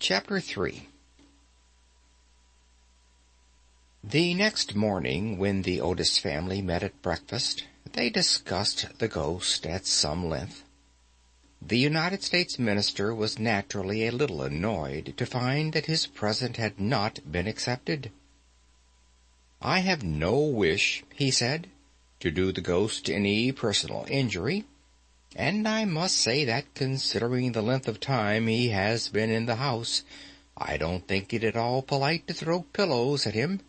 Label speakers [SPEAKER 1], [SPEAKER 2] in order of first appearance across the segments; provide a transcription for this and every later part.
[SPEAKER 1] Chapter 3. The next morning, when the Otis family met at breakfast, they discussed the ghost at some length. The United States minister was naturally a little annoyed to find that his present had not been accepted. "I have no wish," he said, "to do the ghost any personal injury, and I must say that, considering the length of time he has been in the house, I don't think it at all polite to throw pillows at him."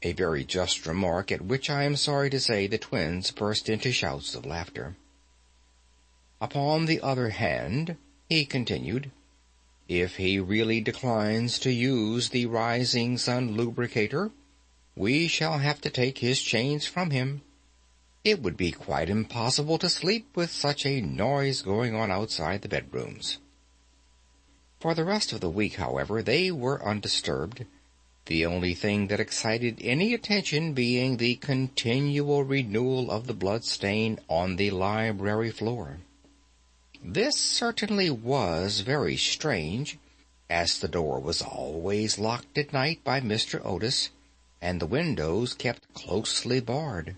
[SPEAKER 1] A very just remark, at which I am sorry to say the twins burst into shouts of laughter. "Upon the other hand," he continued, "if he really declines to use the Rising Sun lubricator, we shall have to take his chains from him. It would be quite impossible to sleep with such a noise going on outside the bedrooms." For the rest of the week, however, they were undisturbed, the only thing that excited any attention being the continual renewal of the blood stain on the library floor. This certainly was very strange, as the door was always locked at night by Mr. Otis, and the windows kept closely barred.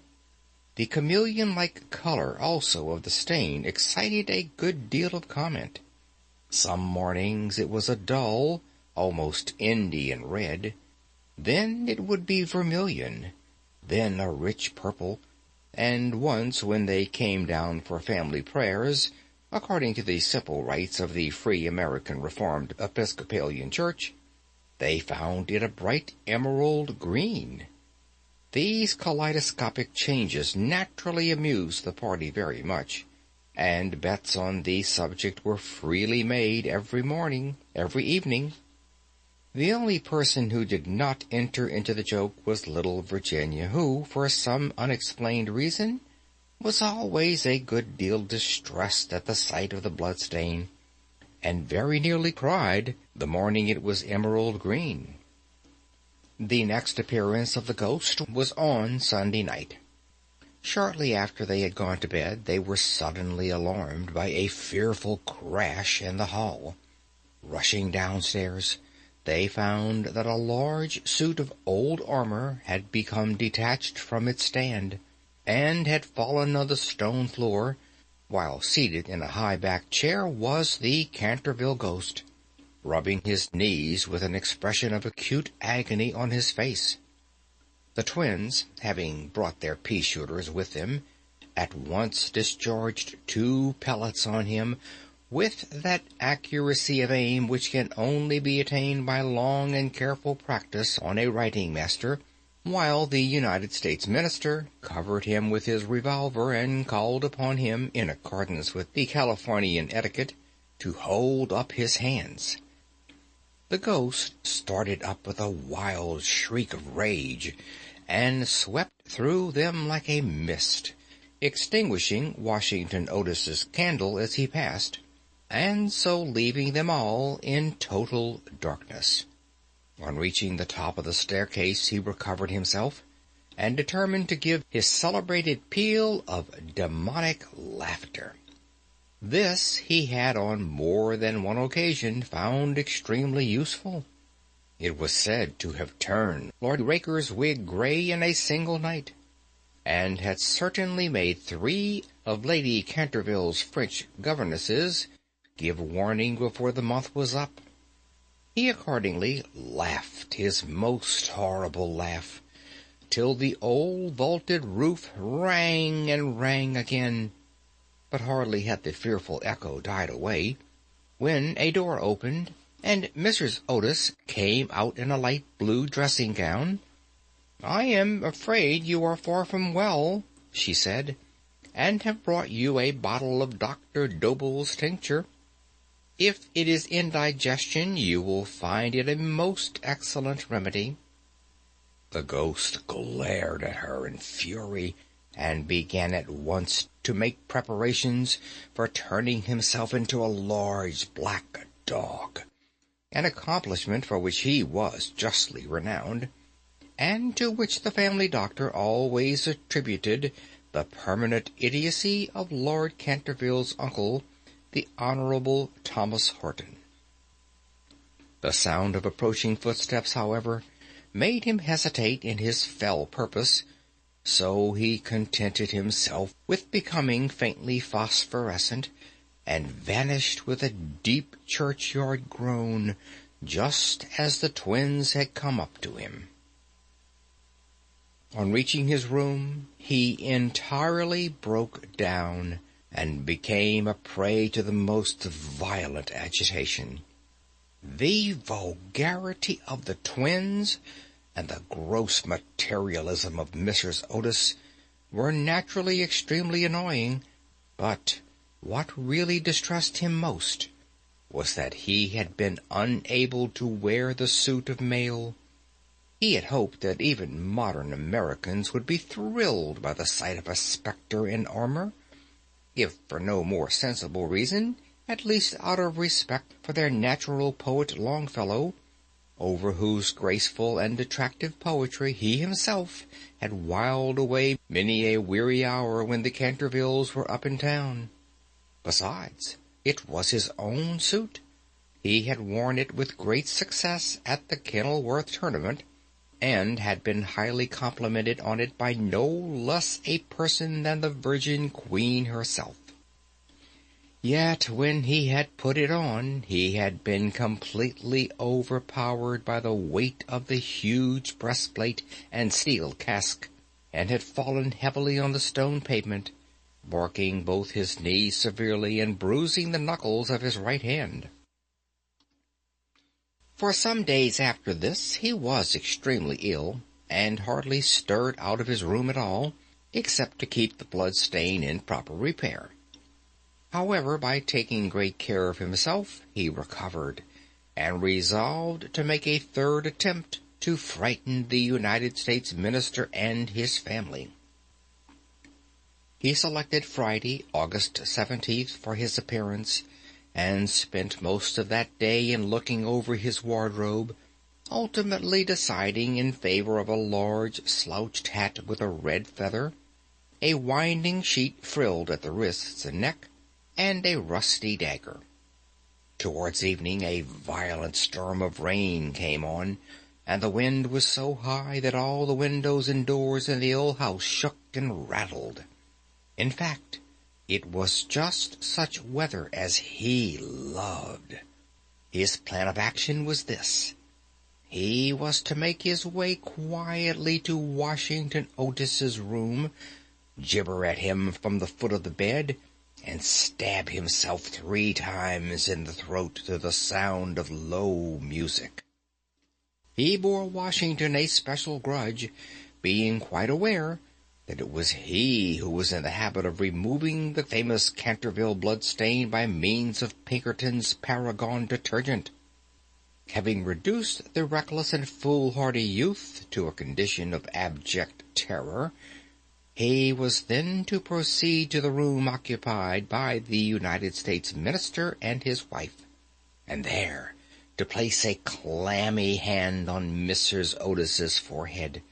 [SPEAKER 1] The chameleon-like color also of the stain excited a good deal of comment. Some mornings it was a dull, almost Indian red, then it would be vermilion, then a rich purple, and once, when they came down for family prayers, according to the simple rites of the Free American Reformed Episcopalian Church, they found it a bright emerald green. These kaleidoscopic changes naturally amused the party very much, and bets on the subject were freely made every morning, every evening. The only person who did not enter into the joke was little Virginia, who, for some unexplained reason, was always a good deal distressed at the sight of the blood-stain, and very nearly cried the morning it was emerald green. The next appearance of the ghost was on Sunday night. Shortly after they had gone to bed, they were suddenly alarmed by a fearful crash in the hall. Rushing downstairs, they found that a large suit of old armor had become detached from its stand, and had fallen on the stone floor, while seated in a high-backed chair was the Canterville ghost, rubbing his knees with an expression of acute agony on his face. The twins, having brought their pea-shooters with them, at once discharged 2 pellets on him, with that accuracy of aim which can only be attained by long and careful practice on a writing-master, while the United States minister covered him with his revolver and called upon him, in accordance with the Californian etiquette, to hold up his hands. The ghost started up with a wild shriek of rage, and swept through them like a mist, extinguishing Washington Otis's candle as he passed, and so leaving them all in total darkness. On reaching the top of the staircase he recovered himself, and determined to give his celebrated peal of demonic laughter. This he had on more than one occasion found extremely useful. It was said to have turned Lord Raker's wig grey in a single night, and had certainly made 3 of Lady Canterville's French governesses give warning before the month was up. He accordingly laughed his most horrible laugh, till the old vaulted roof rang and rang again. But hardly had the fearful echo died away, when a door opened, and Mrs. Otis came out in a light blue dressing-gown. "I am afraid you are far from well," she said, "and have brought you a bottle of Dr. Dobell's tincture. If it is indigestion, you will find it a most excellent remedy." The ghost glared at her in fury, and began at once to make preparations for turning himself into a large black dog, an accomplishment for which he was justly renowned, and to which the family doctor always attributed the permanent idiocy of Lord Canterville's uncle, the Honorable Thomas Horton. The sound of approaching footsteps, however, made him hesitate in his fell purpose, so he contented himself with becoming faintly phosphorescent, and vanished with a deep churchyard groan, just as the twins had come up to him. On reaching his room, he entirely broke down, and became a prey to the most violent agitation. The vulgarity of the twins and the gross materialism of Mrs. Otis were naturally extremely annoying, but what really distressed him most was that he had been unable to wear the suit of mail. He had hoped that even modern Americans would be thrilled by the sight of a spectre in armor, if for no more sensible reason, at least out of respect for their natural poet Longfellow, over whose graceful and attractive poetry he himself had whiled away many a weary hour when the Cantervilles were up in town. Besides, it was his own suit. He had worn it with great success at the Kenilworth tournament, and had been highly complimented on it by no less a person than the Virgin Queen herself. Yet when he had put it on, he had been completely overpowered by the weight of the huge breastplate and steel casque, and had fallen heavily on the stone pavement, barking both his knees severely and bruising the knuckles of his right hand. For some days after this he was extremely ill, and hardly stirred out of his room at all, except to keep the blood stain in proper repair. However, by taking great care of himself, he recovered, and resolved to make a third attempt to frighten the United States minister and his family. He selected Friday, August 17th, for his appearance, and spent most of that day in looking over his wardrobe, ultimately deciding in favor of a large slouched hat with a red feather, a winding sheet frilled at the wrists and neck, and a rusty dagger. Towards evening a violent storm of rain came on, and the wind was so high that all the windows and doors in the old house shook and rattled. In fact, it was just such weather as he loved. His plan of action was this. He was to make his way quietly to Washington Otis's room, gibber at him from the foot of the bed, and stab himself 3 times in the throat to the sound of low music. He bore Washington a special grudge, being quite aware that it was he who was in the habit of removing the famous Canterville blood-stain by means of Pinkerton's Paragon detergent. Having reduced the reckless and foolhardy youth to a condition of abject terror, he was then to proceed to the room occupied by the United States minister and his wife, and there to place a clammy hand on Mrs. Otis's forehead,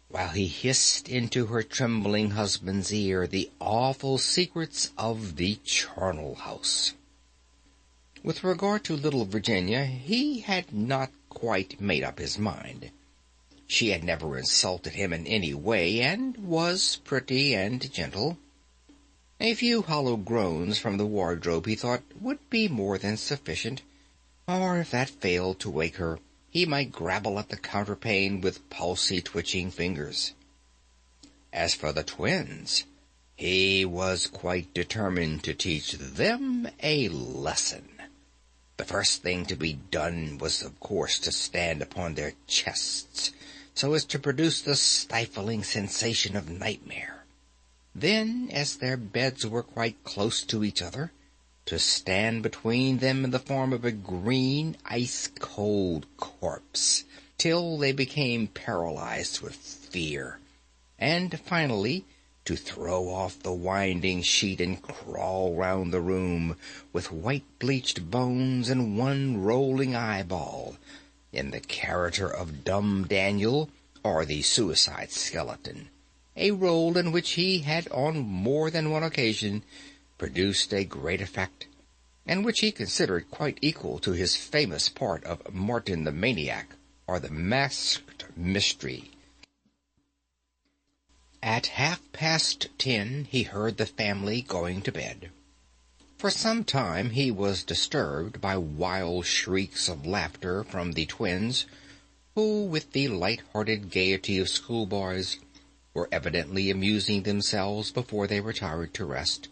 [SPEAKER 1] while he hissed into her trembling husband's ear the awful secrets of the charnel house. With regard to little Virginia, he had not quite made up his mind. She had never insulted him in any way, and was pretty and gentle. A few hollow groans from the wardrobe, he thought, would be more than sufficient, or if that failed to wake her, he might grabble at the counterpane with palsy-twitching fingers. As for the twins, he was quite determined to teach them a lesson. The first thing to be done was, of course, to stand upon their chests, so as to produce the stifling sensation of nightmare. Then, as their beds were quite close to each other, to stand between them in the form of a green, ice-cold corpse, till they became paralyzed with fear, and finally to throw off the winding sheet and crawl round the room with white bleached bones and one rolling eyeball, in the character of Dumb Daniel, or the suicide skeleton, a role in which he had on more than one occasion produced a great effect, and which he considered quite equal to his famous part of Martin the Maniac, or the Masked Mystery. At 10:30 he heard the family going to bed. For some time he was disturbed by wild shrieks of laughter from the twins, who, with the light-hearted gaiety of schoolboys, were evidently amusing themselves before they retired to rest.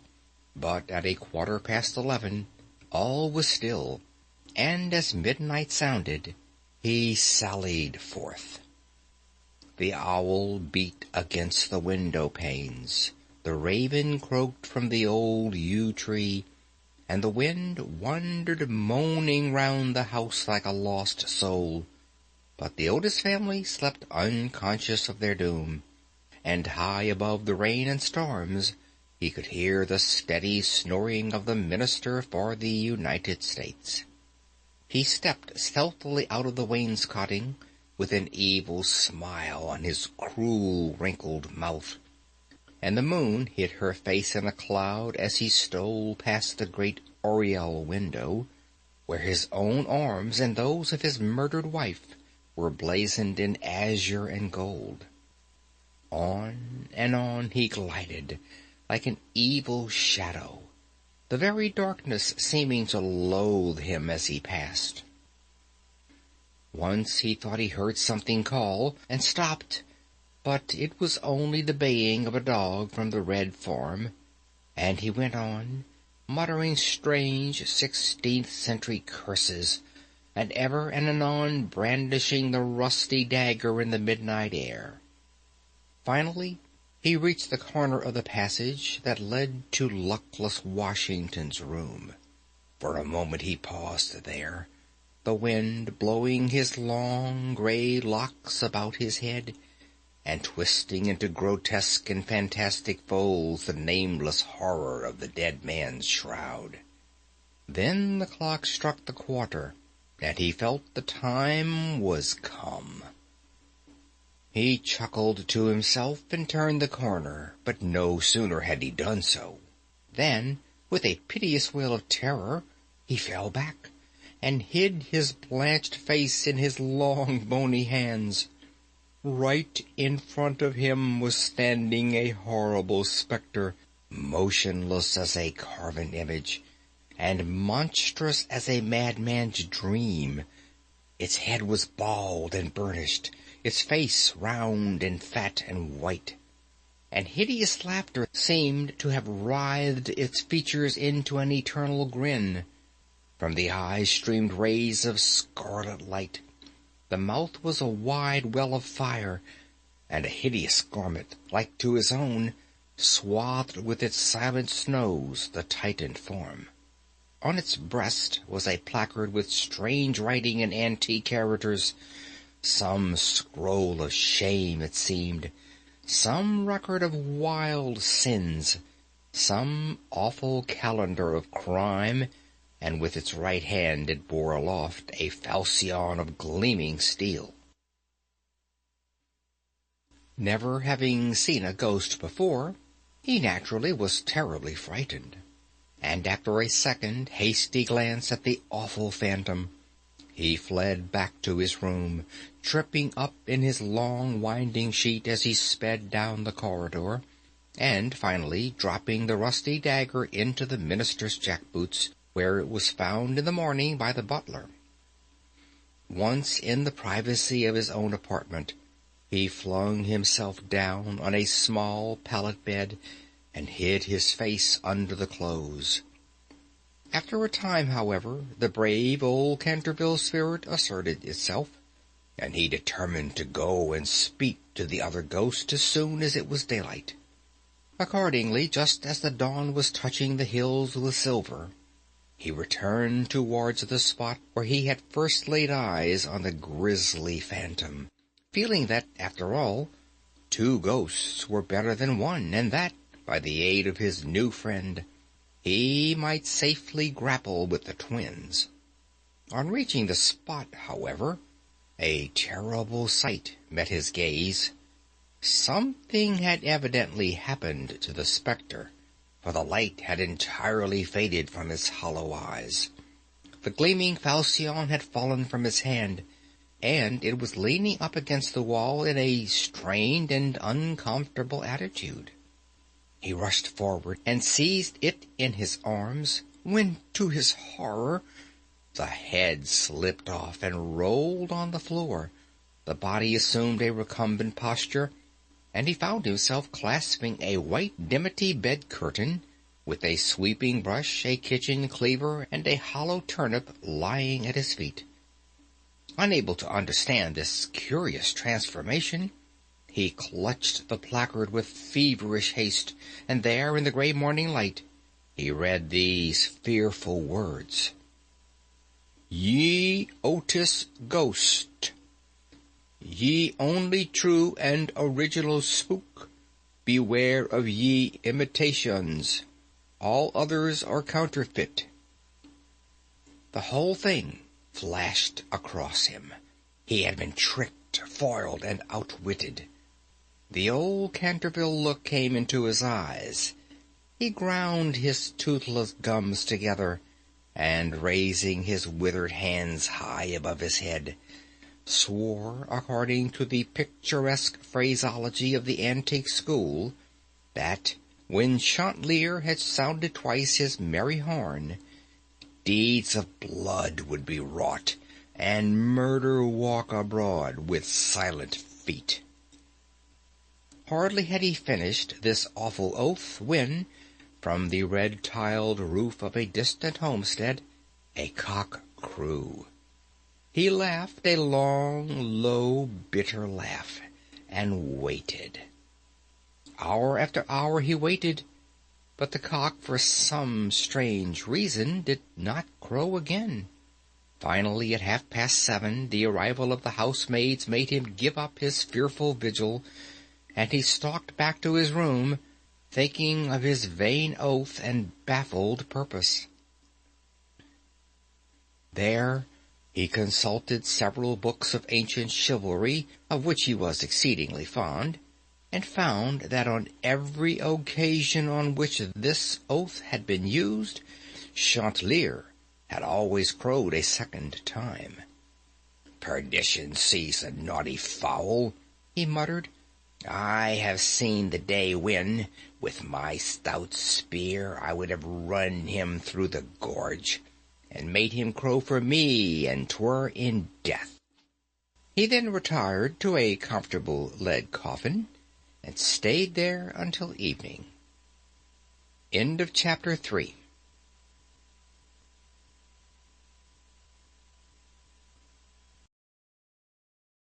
[SPEAKER 1] But at 11:15, all was still, and as midnight sounded, he sallied forth. The owl beat against the window panes, the raven croaked from the old yew tree, and the wind wandered moaning round the house like a lost soul. But the Otis family slept unconscious of their doom, and high above the rain and storms he could hear the steady snoring of the minister for the United States. He stepped stealthily out of the wainscoting, with an evil smile on his cruel, wrinkled mouth, and the moon hid her face in a cloud as he stole past the great oriel window, where his own arms and those of his murdered wife were blazoned in azure and gold. On and on he glided, like an evil shadow, the very darkness seeming to loathe him as he passed. Once he thought he heard something call, and stopped, but it was only the baying of a dog from the Red Farm, and he went on, muttering strange 16th-century curses, and ever and anon brandishing the rusty dagger in the midnight air. Finally, he reached the corner of the passage that led to luckless Washington's room. For a moment he paused there, the wind blowing his long gray locks about his head, and twisting into grotesque and fantastic folds the nameless horror of the dead man's shroud. Then the clock struck the quarter, and he felt the time was come. He chuckled to himself and turned the corner, but no sooner had he done so than, with a piteous wail of terror, he fell back and hid his blanched face in his long bony hands. Right in front of him was standing a horrible spectre, motionless as a carven image, and monstrous as a madman's dream. Its head was bald and burnished, its face round and fat and white, and hideous laughter seemed to have writhed its features into an eternal grin. From the eyes streamed rays of scarlet light. The mouth was a wide well of fire, and a hideous garment, like to his own, swathed with its silent snows the tightened form. On its breast was a placard with strange writing in antique characters, some scroll of shame, it seemed, some record of wild sins, some awful calendar of crime, and with its right hand it bore aloft a falchion of gleaming steel. Never having seen a ghost before, he naturally was terribly frightened, and after a second hasty glance at the awful phantom, he fled back to his room, tripping up in his long winding sheet as he sped down the corridor, and finally dropping the rusty dagger into the minister's jack-boots, where it was found in the morning by the butler. Once in the privacy of his own apartment, he flung himself down on a small pallet bed and hid his face under the clothes. After a time, however, the brave old Canterville spirit asserted itself, and he determined to go and speak to the other ghost as soon as it was daylight. Accordingly, just as the dawn was touching the hills with silver, he returned towards the spot where he had first laid eyes on the grisly phantom, feeling that, after all, 2 ghosts were better than 1, and that, by the aid of his new friend, he might safely grapple with the twins. On reaching the spot, however, a terrible sight met his gaze. Something had evidently happened to the spectre, for the light had entirely faded from his hollow eyes. The gleaming falchion had fallen from his hand, and it was leaning up against the wall in a strained and uncomfortable attitude. He rushed forward and seized it in his arms, when, to his horror, the head slipped off and rolled on the floor. The body assumed a recumbent posture, and he found himself clasping a white dimity bed curtain, with a sweeping brush, a kitchen cleaver, and a hollow turnip lying at his feet. Unable to understand this curious transformation, he clutched the placard with feverish haste, and there, in the grey morning light, he read these fearful words: "Ye Otis ghost, ye only true and original spook, beware of ye imitations. All others are counterfeit." The whole thing flashed across him. He had been tricked, foiled, and outwitted. The old Canterville look came into his eyes. He ground his toothless gums together, and, raising his withered hands high above his head, swore, according to the picturesque phraseology of the antique school, that, when Chanticleer had sounded twice his merry horn, deeds of blood would be wrought, and murder walk abroad with silent feet. Hardly had he finished this awful oath when, from the red-tiled roof of a distant homestead, a cock crew. He laughed a long, low, bitter laugh, and waited. Hour after hour he waited, but the cock, for some strange reason, did not crow again. Finally, at 7:30, the arrival of the housemaids made him give up his fearful vigil, and he stalked back to his room, thinking of his vain oath and baffled purpose. There he consulted several books of ancient chivalry, of which he was exceedingly fond, and found that on every occasion on which this oath had been used, Chanticleer had always crowed a second time. "Perdition seize the naughty fowl," he muttered. "I have seen the day when, with my stout spear, I would have run him through the gorge, and made him crow for me, and 'twere in death." He then retired to a comfortable lead coffin, and stayed there until evening. End of Chapter 3.